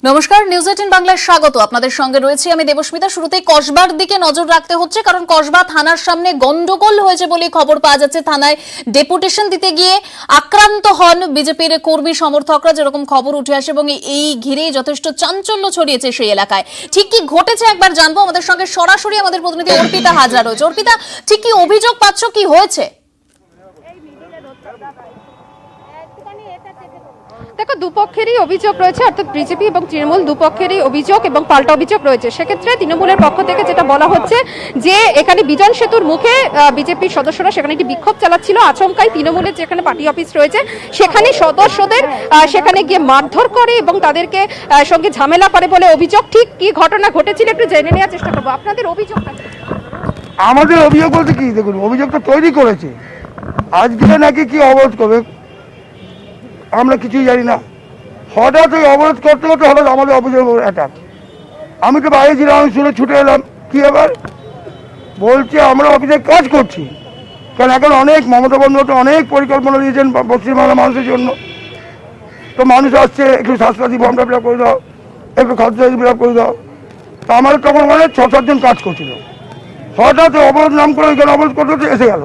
নমস্কার, নিউজ 18 বাংলায় স্বাগত। আপনাদের সঙ্গে রয়েছি আমি দেবস্মিতা। শুরুতেই কসবার দিকে নজর রাখতে হচ্ছে, কারণ কসবা থানার সামনে গন্ডগোল হয়েছে বলে খবর পাওয়া যাচ্ছে। থানায় ডেপুটেশন দিতে গিয়ে আক্রান্ত হন বিজেপির কর্মী সমর্থকরা, যেরকম খবর উঠে আসে, এবং এই ঘিরেই যথেষ্ট চাঞ্চল্য ছড়িয়েছে সেই এলাকায়। ঠিক কি ঘটেছে একবার জানবো। আমাদের সঙ্গে সরাসরি আমাদের প্রতিনিধি অর্পিতা হাজরা রয়েছে। অর্পিতা, ঠিক কি অভিযোগ পাচ্ছ, কি হয়েছে? দেখো, দুপক্ষেরই অভিযোগ রয়েছে, অর্থাৎ বিজেপি এবং তৃণমূল দুপক্ষেরই অভিযোগ এবং পাল্টা অভিযোগ রয়েছে। সেক্ষেত্রে তৃণমূলের পক্ষ থেকে যেটা বলা হচ্ছে যে এখানে বিজন সেতুর মুখে বিজেপির সদস্যরা সেখানে একটি বিক্ষোভ চালাচ্ছিল। আচমকাই তৃণমূলের যেখানে পার্টি অফিস রয়েছে সেখানে সদস্যদের সেখানে গিয়ে মারধর করে এবং তাদেরকে সঙ্গে ঝামেলা করে বলে অভিযোগ। ঠিক কি ঘটনা ঘটেছিল একটু জেনে নেওয়ার চেষ্টা করবো। আপনাদের অভিযোগটা? আমাদের অভিযোগ বলতে কি, দেখুন অভিযোগটা তৈরি করেছে আজকে নাকি কি অবরোধ করবে আমরা কিছুই জানি না। হঠাৎ ওই অবরোধ করতে করতে হঠাৎ আমাদের অভিযোগ অ্যাটাক। আমি তো বাইরে ছিলাম, আমি শুনে ছুটে এলাম। কি এবার বলছে আমরা অফিসে কাজ করছি, কারণ এখন অনেক মমতা বন্দ্যোপাধ্যায় অনেক পরিকল্পনা দিয়েছেন পশ্চিমবাংলার মানুষের জন্য। তো মানুষ আসছে, একটু স্বাস্থ্যসাথী ফর্মটা ফিল আপ করে দাও, একটু খাদ্যসাথী ফিল আপ করে দাও। তো আমাদের তখন মানে 6-7 জন কাজ করছিল। হঠাৎ অবরোধ নাম করে ওইখানে অবরোধ করতে এসে গেল।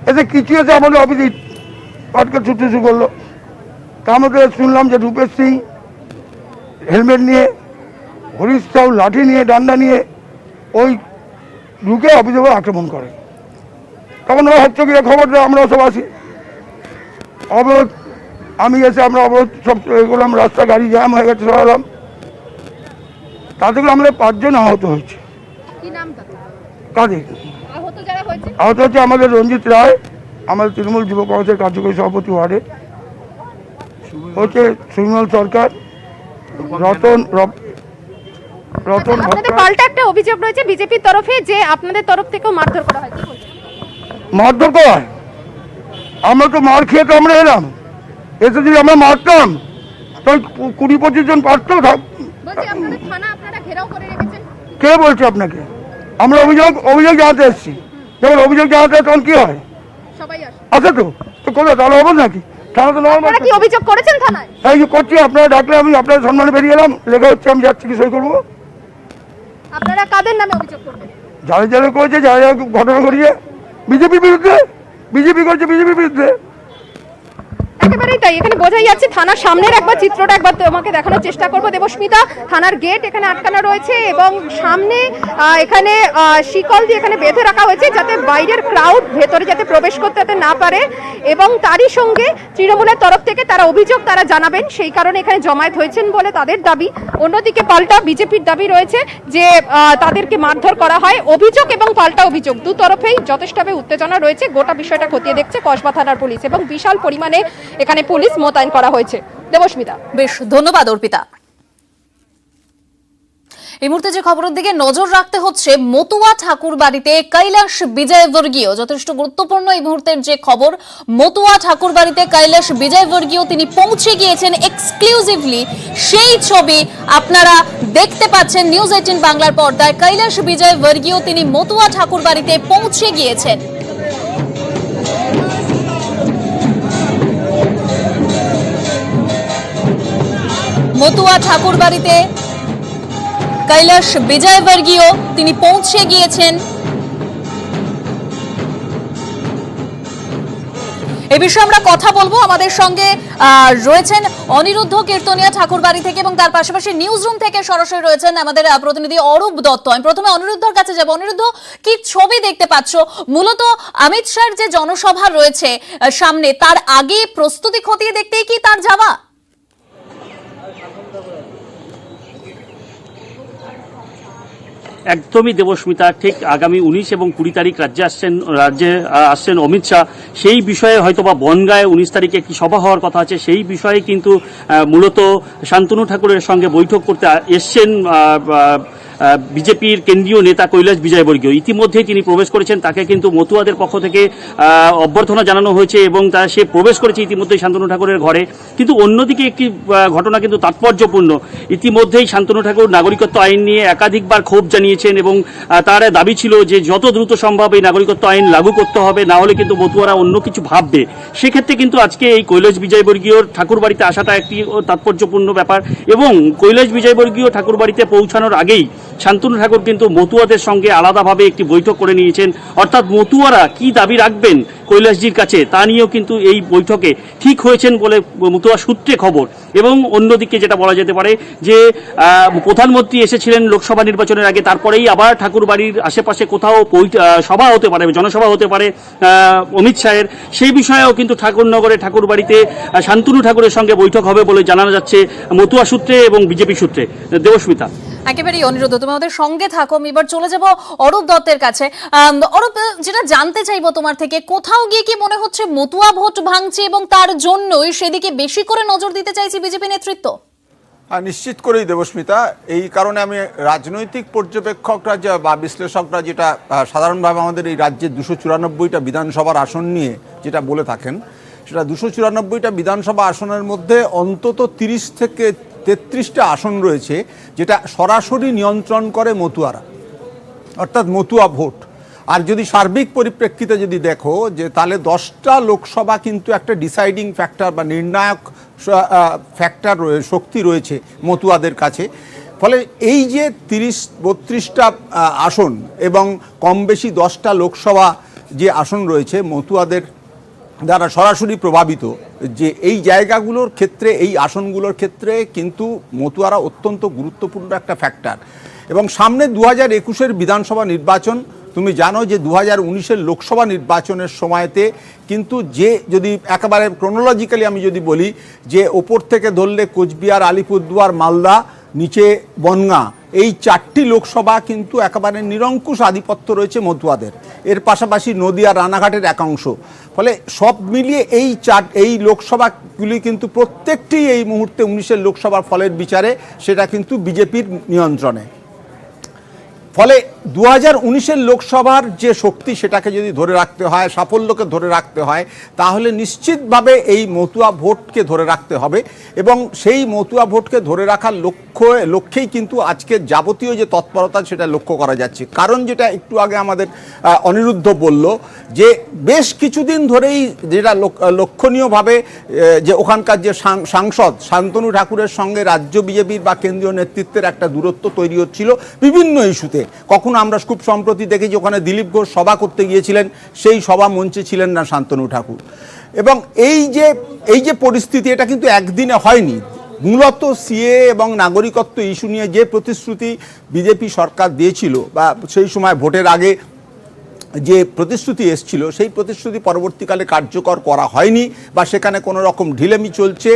এসে কিছু এসে আমাদের অফিসে পাটকে ছুটতে শুরু করলো। তার মধ্যে শুনলাম যে রূপেশ সিং হেলমেট নিয়ে, হরিশ সাউ লাঠি নিয়ে, ডান্ডা নিয়ে ওই ঢুকে অফিসে আক্রমণ করে। তখন ওরা হচ্ছে গিয়ে খবর দেয়, আমরা সব আসি। অবরোধ আমি এসে আমরা অবরোধ সব করলাম, রাস্তা গাড়ি জ্যাম হয়ে গেছে, সরালাম। তাতে করে আমাদের 5 জন আহত হয়েছে। কাদের আহত হচ্ছে? আমাদের রঞ্জিত রায়, আমাদের তৃণমূল যুব কংগ্রেসের কার্যকরী সভাপতি ওয়ার্ডে, হচ্ছে সুবিমল সরকার, রতন। আপনাদের পাল্টা একটা অভিযোগ রয়েছে বিজেপির তরফে যে আপনাদের তরফ থেকেও মারধর করা হয়। মারধর করা হয়? আমরা তো মার খেয়ে তো আমরা এলাম। এসে যদি আমরা মারতাম তাই 20-25 জন পারতাম। কে বলছে আপনাকে? আমরা অভিযোগ জানাতে এসেছি। যখন অভিযোগ জানাতে তখন কি হয়? আছে তো কোথায় তাহলে হবে নাকি? আপনারা কি অভিযোগ করেছেন থানায়? হ্যাঁ, করছি। আপনারা ডাকলে আমি আপনার সম্মানে বেরিয়ে এলাম। লেখা হচ্ছে, আমি যাচ্ছি, কি সই করবো। আপনারা কাদের নামে অভিযোগ করবেন? যারা যারা করেছে, যারা যারা ঘটনা ঘটিয়ে বিজেপির বিরুদ্ধে, বিজেপি করছে বিজেপির বিরুদ্ধে। একেবারেই তাই। এখানে বোঝাই যাচ্ছে থানার সামনের একবার চিত্রটা একবার তোমাকে দেখানোর চেষ্টা করবো দেবস্মিতা। থানার গেট এখানে আটকানো রয়েছে এবং সামনে এখানে শিকল দিয়ে এখানে বেঁধে রাখা হয়েছে যাতে বাইরের ক্রাউড ভেতরে যাতে প্রবেশ করতে না পারে, এবং তারই সঙ্গে তৃণমূলের তরফ থেকে তারা অভিযোগ তারা জানাবেন, সেই কারণে এখানে জমায়েত হয়েছেন বলে তাদের দাবি। অন্যদিকে পাল্টা বিজেপির দাবি রয়েছে যে তাদেরকে মারধর করা হয়। অভিযোগ এবং পাল্টা অভিযোগ দু তরফেই যথেষ্টভাবে উত্তেজনা রয়েছে। গোটা বিষয়টা খতিয়ে দেখছে কসবা থানার পুলিশ এবং বিশাল পরিমাণে এখানে পুলিশ মোতায়েন করা হয়েছে। দেবস্মিতা, বেশ ধন্যবাদ অর্পিতা। এই মুহূর্তে যে খবরের দিকে নজর রাখতে হচ্ছে, মতুয়া ঠাকুর বাড়িতে কৈলাস বিজয়বর্গীয়, যথেষ্ট গুরুত্বপূর্ণ এই মুহূর্তের যে খবর। মতুয়া ঠাকুর বাড়িতে কৈলাস বিজয়বর্গীয় তিনি পৌঁছে গিয়েছেন এক্সক্লুসিভলি। সেই ছবি আপনারা দেখতে পাচ্ছেন নিউজ 18 বাংলার পর্দায়। কৈলাস বিজয়বর্গীয় তিনি মতুয়া ঠাকুর বাড়িতে পৌঁছে গিয়েছেন। মতুয়া ঠাকুর বাড়িতে কৈলাস বিজয়বর্গীয় তিনি পৌঁছে গিয়েছেন। এ বিষয়ে আমরা কথা বলবো। আমাদের সঙ্গে রয়েছেন অনিরুদ্ধ কীর্তনিয়া ঠাকুর বাড়ি থেকে, এবং তার পাশাপাশি নিউজ রুম থেকে সরাসরি রয়েছেন আমাদের প্রতিনিধি অরূপ দত্ত। আমি প্রথমে অনিরুদ্ধর কাছে যাব। অনিরুদ্ধ, কি ছবি দেখতে পাচ্ছ? মূলত অমিত শাহর যে জনসভা রয়েছে সামনে, তার আগে প্রস্তুতি খতিয়ে দেখতেই কি তার যাওয়া? একদমই দেবস্মিতা, ঠিক আগামী 19 এবং 20 তারিখ রাজ্যে আসছেন অমিত শাহ। সেই বিষয়ে হয়তোবা বনগাঁয় 19 তারিখে একটি সভা হওয়ার কথা আছে। সেই বিষয়ে কিন্তু মূলত শান্তনু ঠাকুরের সঙ্গে বৈঠক করতে এসছেন বিজেপির কেন্দ্রীয় নেতা কৈলাস বিজয়বর্গীয় ইতিমধ্যেই তিনি প্রবেশ করেছেন। তাকে কিন্তু মতুয়াদের পক্ষ থেকে অভ্যর্থনা জানানো হয়েছে এবং সে প্রবেশ করেছে ইতিমধ্যেই শান্তনু ঠাকুরের ঘরে। কিন্তু অন্যদিকে একটি ঘটনা কিন্তু তাৎপর্যপূর্ণ। ইতিমধ্যেই শান্তনু ঠাকুর নাগরিকত্ব আইন নিয়ে একাধিকবার ক্ষোভ জানিয়েছেন এবং তার দাবি ছিল যে যত দ্রুত সম্ভব এই নাগরিকত্ব আইন লাগু করতে হবে, না হলে কিন্তু মতুয়ারা অন্য কিছু ভাববে। সেক্ষেত্রে কিন্তু আজকে এই কৈলাস বিজয়বর্গীয়র ঠাকুর বাড়িতে আসাটা একটি তাৎপর্যপূর্ণ ব্যাপার এবং কৈলাস বিজয়বর্গীয় ঠাকুর বাড়িতে পৌঁছানোর আগেই শান্তনু ঠাকুর কিন্তু মতুয়াদের সঙ্গে আলাদাভাবে একটি বৈঠক করে নিয়েছেন। অর্থাৎ মতুয়ারা কি দাবি রাখবেন কৈলাসজির কাছে তা নিয়েও কিন্তু এই বৈঠকে ঠিক হয়েছেন বলে মতুয়া সূত্রে খবর। এবং অন্যদিকে যেটা বলা যেতে পারে যে প্রধানমন্ত্রী এসেছিলেন লোকসভা নির্বাচনের আগে, তারপরেই আবার ঠাকুর বাড়ির আশেপাশে কোথাও সভা হতে পারে, জনসভা হতে পারে অমিত শাহের, সেই বিষয়েও কিন্তু ঠাকুরনগরে ঠাকুর বাড়িতে শান্তনু ঠাকুরের সঙ্গে বৈঠক হবে বলে জানানো যাচ্ছে মতুয়া সূত্রে এবং বিজেপি সূত্রে। দেবস্মিতা, একেবারেই অনুরোধ তুমি আমাদের সঙ্গে থাকো। আমি এবার চলে যাব অরূপ দত্তের কাছে। অরূপ, যেটা জানতে চাইবো তোমার থেকে, কোথাও গিয়ে কি মনে হচ্ছে মতুয়া ভোট ভাঙছে এবং তার জন্যই সেদিকে বেশি করে নজর দিতে চাইছে বিজেপি নেতৃত্ব? নিশ্চিত করেই দেবস্মিতা, এই কারণে আমি রাজনৈতিক পর্যবেক্ষকরা বা বিশ্লেষকরা যেটা সাধারণভাবে আমাদের এই রাজ্যের 294টা বিধানসভার আসন নিয়ে যেটা বলে থাকেন, সেটা 294টা বিধানসভা আসনের মধ্যে অন্তত 30 থেকে 33টা আসন রয়েছে যেটা সরাসরি নিয়ন্ত্রণ করে মতুয়ারা, অর্থাৎ মতুয়া ভোট। আর যদি সার্বিক পরিপ্রেক্ষিতে যদি দেখো যে তাহলে 10টা লোকসভা কিন্তু একটা ডিসাইডিং ফ্যাক্টর বা নির্ণায়ক ফ্যাক্টর শক্তি রয়েছে মতুয়াদের কাছে। ফলে এই যে 30-32টা আসন এবং কম বেশি 10টা লোকসভা যে আসন রয়েছে মতুয়াদের দ্বারা সরাসরি প্রভাবিত, যে এই জায়গাগুলোর ক্ষেত্রে, এই আসনগুলোর ক্ষেত্রে কিন্তু মতুয়ারা অত্যন্ত গুরুত্বপূর্ণ একটা ফ্যাক্টর। এবং সামনে 2021-এর বিধানসভা নির্বাচন, তুমি জানো যে 2019-এর লোকসভা নির্বাচনের সময়তে কিন্তু যে যদি একেবারে ক্রোনোলজিক্যালি আমি যদি বলি যে ওপর থেকে ধরলে কোচবিহার, আলিপুরদুয়ার, মালদা, নিচে বনগাঁ, এই 4টি লোকসভা কিন্তু একেবারে নিরঙ্কুশ আধিপত্য রয়েছে মতুয়াদের। এর পাশাপাশি নদিয়া, রানাঘাটের একাংশ। ফলে সব মিলিয়ে এই লোকসভাগুলি কিন্তু প্রত্যেকটি এই মুহূর্তে 19-এর লোকসভার ফলের বিচারে সেটা কিন্তু বিজেপির নিয়ন্ত্রণে। ফলে 2019-এর লোকসভার যে শক্তি সেটাকে যদি ধরে রাখতে হয়, সাফল্যকে ধরে রাখতে হয়, তাহলে নিশ্চিতভাবে এই মতুয়া ভোটকে ধরে রাখতে হবে। এবং সেই মতুয়া ভোটকে ধরে রাখার লক্ষ্যেই কিন্তু আজকে যাবতীয় যে তৎপরতা সেটা লক্ষ্য করা যাচ্ছে। কারণ যেটা একটু আগে আমাদের অনিরুদ্ধ বলল যে বেশ কিছুদিন ধরেই যেটা লক্ষণীয়ভাবে যে ওখানকার যে সাংসদ শান্তনু ঠাকুরের সঙ্গে রাজ্য বিজেপির বা কেন্দ্রীয় নেতৃত্বের একটা দূরত্ব তৈরি হচ্ছিল বিভিন্ন ইস্যুতে। কখনো আমরা খুব সম্প্রতি দেখেছি ওখানে দিলীপ ঘোষ সভা করতে গিয়েছিলেন, সেই সভা মঞ্চে ছিলেন না শান্তনু ঠাকুর। এবং এই যে পরিস্থিতি, এটা কিন্তু একদিনে হয়নি। মূলত সিএ এবং নাগরিকত্ব ইস্যু নিয়ে যে প্রতিশ্রুতি বিজেপি সরকার দিয়েছিল বা সেই সময় ভোটের আগে যে প্রতিশ্রুতি এসেছিল, সেই প্রতিশ্রুতি পরবর্তীকালে কার্যকর করা হয়নি বা সেখানে কোনো রকম ঢিলেমি চলছে।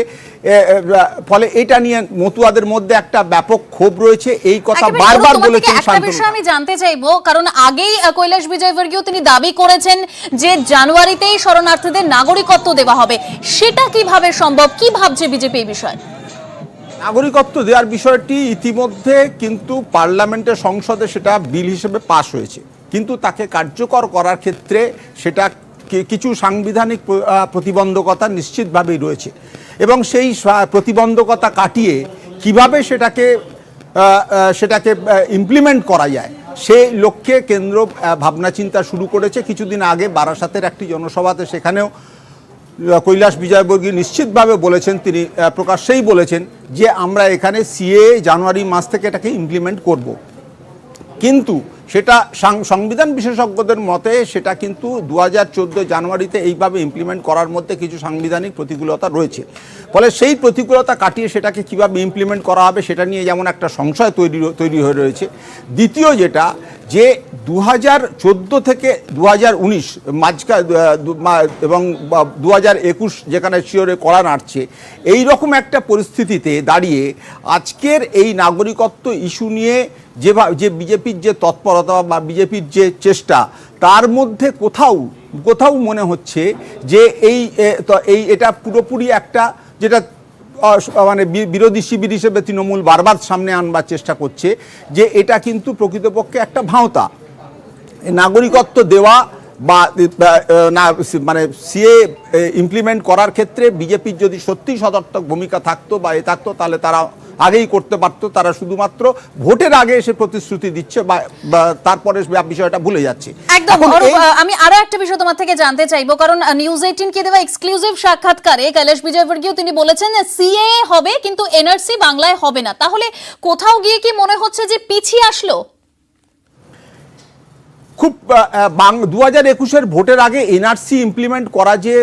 ফলে এটা নিয়ে মতুয়াদের মধ্যে একটা ব্যাপক ক্ষোভ রয়েছে। এই কথা বারবার বলেছেন শান্তনু। আমি জানতে চাইবো, কারণ আগেই কৈলাস বিজয়বর্গীয় তিনি দাবি করেছেন যে জানুয়ারিতেই শরণার্থীদের নাগরিকত্ব দেওয়া হবে। সেটা কিভাবে সম্ভব? কি ভাবছে বিজেপি এই বিষয়ে? নাগরিকত্ব দেওয়ার বিষয়টি ইতিমধ্যে কিন্তু পার্লামেন্টের সংসদে সেটা বিল হিসেবে পাশ হয়েছে, কিন্তু তাকে কার্যকর করার ক্ষেত্রে সেটা কিছু সাংবিধানিক প্রতিবন্ধকতা নিশ্চিতভাবেই রয়েছে। এবং সেই প্রতিবন্ধকতা কাটিয়ে কিভাবে সেটাকে ইমপ্লিমেন্ট করা যায় সেই লক্ষ্যে কেন্দ্র ভাবনা চিন্তা শুরু করেছে। কিছুদিন আগে বারাসাতের একটি জনসভাতে সেখানেও কৈলাস বিজয়বর্গীয় নিশ্চিতভাবে বলেছেন, তিনি প্রকাশ্যেই বলেছেন যে আমরা এখানে সিএ জানুয়ারি মাস থেকে এটাকে ইমপ্লিমেন্ট করব। কিন্তু সেটা সংবিধান বিশেষজ্ঞদের মতে সেটা কিন্তু 2014 জানুয়ারিতে এইভাবে ইমপ্লিমেন্ট করার মধ্যে কিছু সাংবিধানিক প্রতিকূলতা রয়েছে। ফলে সেই প্রতিকূলতা কাটিয়ে সেটাকে কিভাবে ইমপ্লিমেন্ট করা হবে সেটা নিয়ে যেমন একটা সংশয় তৈরি হয়ে রয়েছে। দ্বিতীয় যেটা, যে 2014 থেকে 2019 এবং 2021 যেখানে শিওরে করা নাড়ছে, এই রকম একটা পরিস্থিতিতে দাঁড়িয়ে আজকের এই নাগরিকত্ব ইস্যু নিয়ে যে বিজেপির যে তৎপরতা বা বিজেপির যে চেষ্টা, তার মধ্যে কোথাও মনে হচ্ছে যে এটা পুরোপুরি একটা যেটা মানে বিরোধী শিবির হিসেবে তৃণমূল বারবার সামনে আনবার চেষ্টা করছে যে এটা কিন্তু প্রকৃতপক্ষে একটা ভাঁওতা। নাগরিকত্ব দেওয়া বা না মানে সিএ ইমপ্লিমেন্ট করার ক্ষেত্রে বিজেপির যদি সত্যি সদর্থক ভূমিকা থাকতো বা এ থাকতো তাহলে তারা আগেই করতে পারতো। তারা শুধুমাত্র ভোটের আগে এসে প্রতিশ্রুতি দিচ্ছে বা তারপরে বিষয়টা ভুলে যাচ্ছে। একদম আমি আরো একটা বিষয় তোমার থেকে জানতে চাইবো, কারণ নিউজ 18 কে দেওয়া এক্সক্লুসিভ সাক্ষাৎকারে কৈলাশ বিজয়বর্গীয় তিনি বলেছেন সিএ হবে কিন্তু এনআরসি বাংলায় হবে না। তাহলে কোথাও গিয়ে কি মনে হচ্ছে যে পিছিয়ে আসলো? খুব 2021-এর ভোটের আগে এনআরসি ইমপ্লিমেন্ট করা যে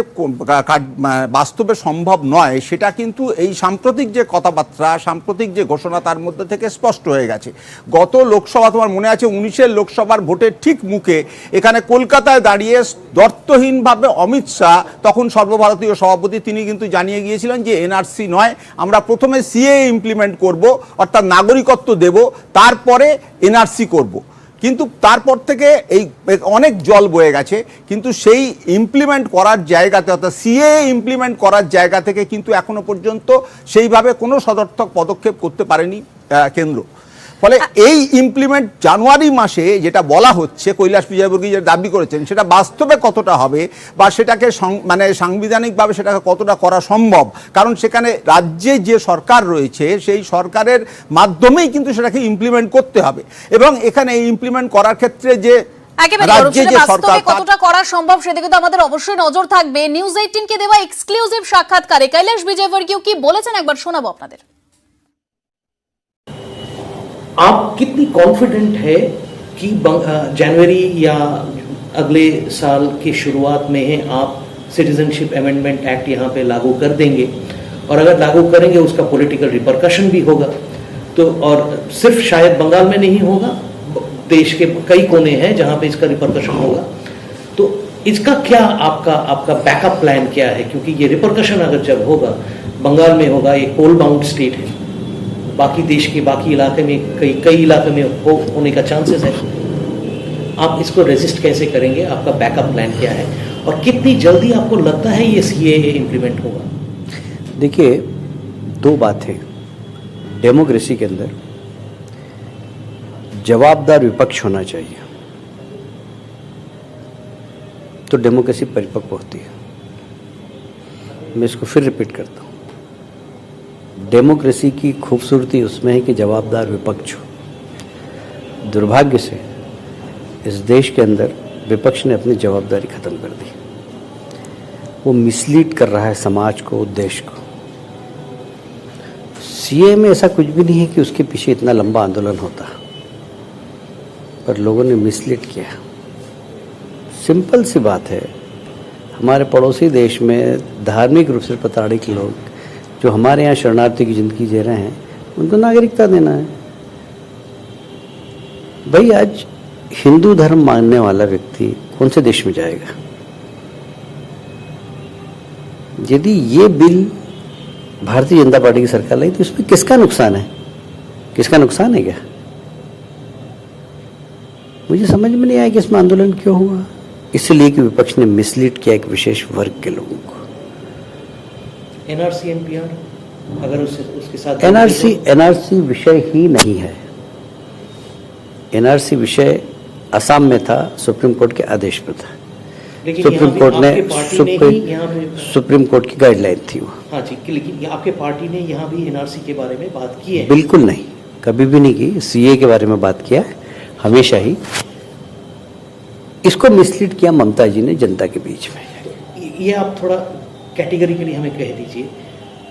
বাস্তবে সম্ভব নয় সেটা কিন্তু এই সাম্প্রতিক যে কথাবার্তা, সাম্প্রতিক যে ঘোষণা তার মধ্যে থেকে স্পষ্ট হয়ে গেছে। গত লোকসভা তোমার মনে আছে 19-এর লোকসভার ভোটের ঠিক মুখে এখানে কলকাতায় দাঁড়িয়ে দ্বর্থহীনভাবে অমিত শাহ, তখন সর্বভারতীয় সভাপতি, তিনি কিন্তু জানিয়ে গিয়েছিলেন যে এনআরসি নয়, আমরা প্রথমে সিএ ইমপ্লিমেন্ট করব, অর্থাৎ নাগরিকত্ব দেব, তারপরে এনআরসি করব। কিন্তু তারপর থেকে এই অনেক জল বয়ে গেছে, কিন্তু সেই ইমপ্লিমেন্ট করার জায়গাতে অর্থাৎ সিএ ইমপ্লিমেন্ট করার জায়গা থেকে কিন্তু এখনো পর্যন্ত সেইভাবে কোনো সদর্থক পদক্ষেপ করতে পারেনি কেন্দ্র। ফলে এই ইমপ্লিমেন্ট জানুয়ারি মাসে যেটা বলা হচ্ছে, কৈলাশ বিজয়বর্গীয় যে দাবি করেছেন সেটা বাস্তবে কতটা হবে বা সেটাকে মানে সাংবিধানিকভাবে সেটাকে কতটা করা সম্ভব, কারণ সেখানে রাজ্যে যে সরকার রয়েছে সেই সরকারের মাধ্যমেই কিন্তু সেটাকে ইমপ্লিমেন্ট করতে হবে। এবং এখানে ইমপ্লিমেন্ট করার ক্ষেত্রে যে রাজ্যে যে সরকার কতটা করা সম্ভব সেদিকে তো আমাদের অবশ্যই নজর থাকবে। নিউজ 18 কে দেওয়া এক্সক্লুসিভ সাক্ষাৎকারে কৈলাশ বিজয়বর্গীয় কি বলেছেন একবার শোনাবো আপনাদের। आप कितनी कॉन्फिडेंट है कि जनवरी या अगले साल की शुरुआत में आप सिटीजनशिप अमेंडमेंट एक्ट यहाँ पे लागू कर देंगे, और अगर लागू करेंगे उसका पॉलिटिकल रिपरकशन भी होगा, तो और सिर्फ शायद बंगाल में नहीं होगा, देश के कई कोने हैं जहाँ पे इसका रिपरकशन होगा, तो इसका क्या आपका बैकअप प्लान क्या है? क्योंकि ये रिपरकशन अगर जब होगा, बंगाल में होगा, ये कोल बाउंड स्टेट है, बाकी देश के बाकी इलाके में कई इलाके में होने का चांसेस है, आप इसको रेजिस्ट कैसे करेंगे? आपका बैकअप प्लान क्या है और कितनी जल्दी आपको लगता है ये सीएए इंप्लीमेंट होगा? देखिए, दो बातें। डेमोक्रेसी के अंदर जवाबदार विपक्ष होना चाहिए, तो डेमोक्रेसी परिपक्व होती है। मैं इसको फिर रिपीट करता हूँ, डेमोक्रेसी की खूबसूरती उसमें है कि जवाबदार विपक्ष हो। दुर्भाग्य से इस देश के अंदर विपक्ष ने अपनी जवाबदारी खत्म कर दी। वो मिसलीड कर रहा है समाज को, देश को। सीए में ऐसा कुछ भी नहीं है कि उसके पीछे इतना लंबा आंदोलन होता, पर लोगों ने मिसलीड किया। सिंपल सी बात है, हमारे पड़ोसी देश में धार्मिक रूप से प्रताड़ित लोग जो हमारे यहाँ शरणार्थी की ज़िंदगी जी रहे हैं, उनको नागरिकता देना है। भाई, आज हिंदू धर्म मानने वाला व्यक्ति कौन से देश में जाएगा? यदि ये बिल भारतीय जनता पार्टी की सरकार लाई तो इसमें किसका नुकसान है? किसका नुकसान है क्या? मुझे समझ में नहीं आया कि इसमें आंदोलन क्यों हुआ। इसलिए कि विपक्ष ने मिसलीड किया एक विशेष वर्ग के लोगों को। एनआरसी एनपीआर अगर उसके साथ एनआरसी विषय ही नहीं है। एनआरसी विषय असम में था, सुप्रीम कोर्ट के आदेश पर था। सुप्रीम कोर्ट ने सुप्रीम कोर्ट की गाइडलाइन थी वो। हाँ जी, लेकिन आपके पार्टी ने यहाँ भी एनआरसी के बारे में बात की है? बिल्कुल नहीं, कभी भी नहीं की। सीए के बारे में बात किया है हमेशा ही। इसको मिसलीड किया ममता जी ने जनता के बीच में। ये आप थोड़ा कैटेगरिकली हमें कह दीजिए,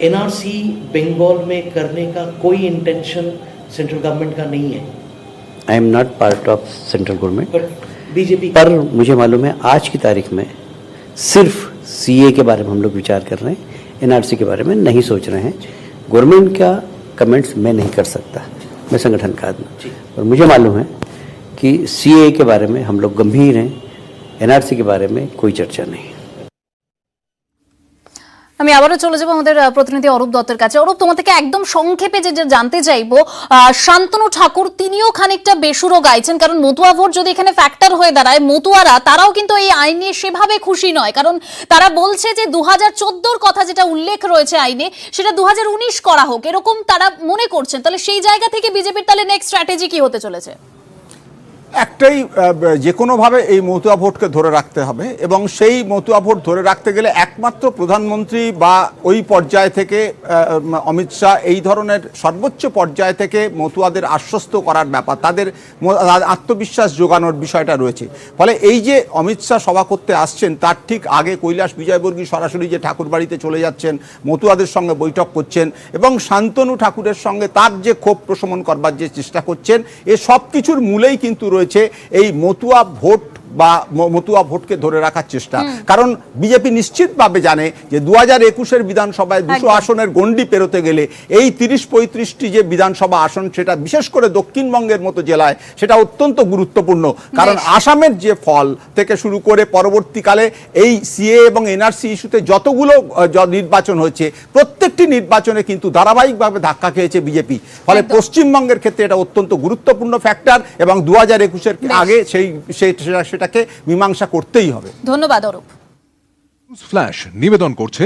एनआरसी बंगाल में करने का कोई इंटेंशन सेंट्रल गवर्नमेंट का नहीं है? I am not part of central government, BJP पर मुझे मालूम है आज की तारीख में सिर्फ सीए के बारे में हम लोग विचार कर रहे हैं, एनआरसी के बारे में नहीं सोच रहे हैं। गवर्नमेंट का कमेंट्स मैं नहीं कर सकता, मैं संगठन का आदमी, और मुझे मालूम है कि सीए के बारे में हम लोग गंभीर हैं, एनआरसी के बारे में कोई चर्चा नहीं। আমি আবারও চলে যাবো আমাদের প্রতিনিধি অরূপ দত্তের কাছে। অরূপ, তোমার থেকে একদম সংক্ষেপে যে জানতে চাইবো, শান্তনু ঠাকুর তিনিও খানিকটা বেসুরো গাইছেন, কারণ মতুয়া ভোট যদি এখানে ফ্যাক্টর হয়ে দাঁড়ায়, মতুয়ারা তারাও কিন্তু এই আইন নিয়ে সেভাবে খুশি নয়, কারণ তারা বলছে যে 2014 কথা যেটা উল্লেখ রয়েছে আইনে সেটা 2019 করা হোক, এরকম তারা মনে করছেন। তাহলে সেই জায়গা থেকে বিজেপির তাহলে নেক্সট স্ট্র্যাটেজি কি হতে চলেছে? একটাই, যে কোনোভাবে এই মতুয়া ভোটকে ধরে রাখতে হবে, এবং সেই মতুয়া ভোট ধরে রাখতে গেলে একমাত্র প্রধানমন্ত্রী বা ওই পর্যায় থেকে অমিত শাহ এই ধরনের সর্বোচ্চ পর্যায় থেকে মতুয়াদের আশ্বস্ত করার ব্যাপার, তাদের আত্মবিশ্বাস যোগানোর বিষয়টা রয়েছে। ফলে এই যে অমিত শাহ সভা করতে আসছেন তার ঠিক আগে কৈলাস বিজয়বর্গীয় সরাসরি যে ঠাকুর বাড়িতে চলে যাচ্ছেন, মতুয়াদের সঙ্গে বৈঠক করছেন এবং শান্তনু ঠাকুরের সঙ্গে তার যে ক্ষোভ প্রশমন করবার যে চেষ্টা করছেন, এ সব কিছুর মূলেই কিন্তু রয়েছে এই মতুয়া ভোট বা মতুয়া ভোটকে ধরে রাখার চেষ্টা। কারণ বিজেপি নিশ্চিতভাবে জানে যে 2021-এর বিধানসভায় 200 আসনের গণ্ডি পেরোতে গেলে এই 30-35টি যে বিধানসভা আসন, সেটা বিশেষ করে দক্ষিণবঙ্গের মতো জেলায় সেটা অত্যন্ত গুরুত্বপূর্ণ। কারণ আসামের যে ফল থেকে শুরু করে পরবর্তীকালে এই সিএ এবং এনআরসি ইস্যুতে যতগুলো নির্বাচন হয়েছে, প্রত্যেকটি নির্বাচনে কিন্তু ধারাবাহিকভাবে ধাক্কা খেয়েছে বিজেপি। ফলে পশ্চিমবঙ্গের ক্ষেত্রে এটা অত্যন্ত গুরুত্বপূর্ণ ফ্যাক্টর, এবং 2021-এর আগে সেটাকে মীমাংসা করতেই হবে। ধন্যবাদ অরূপ। ফ্ল্যাশ নিবেদন করছে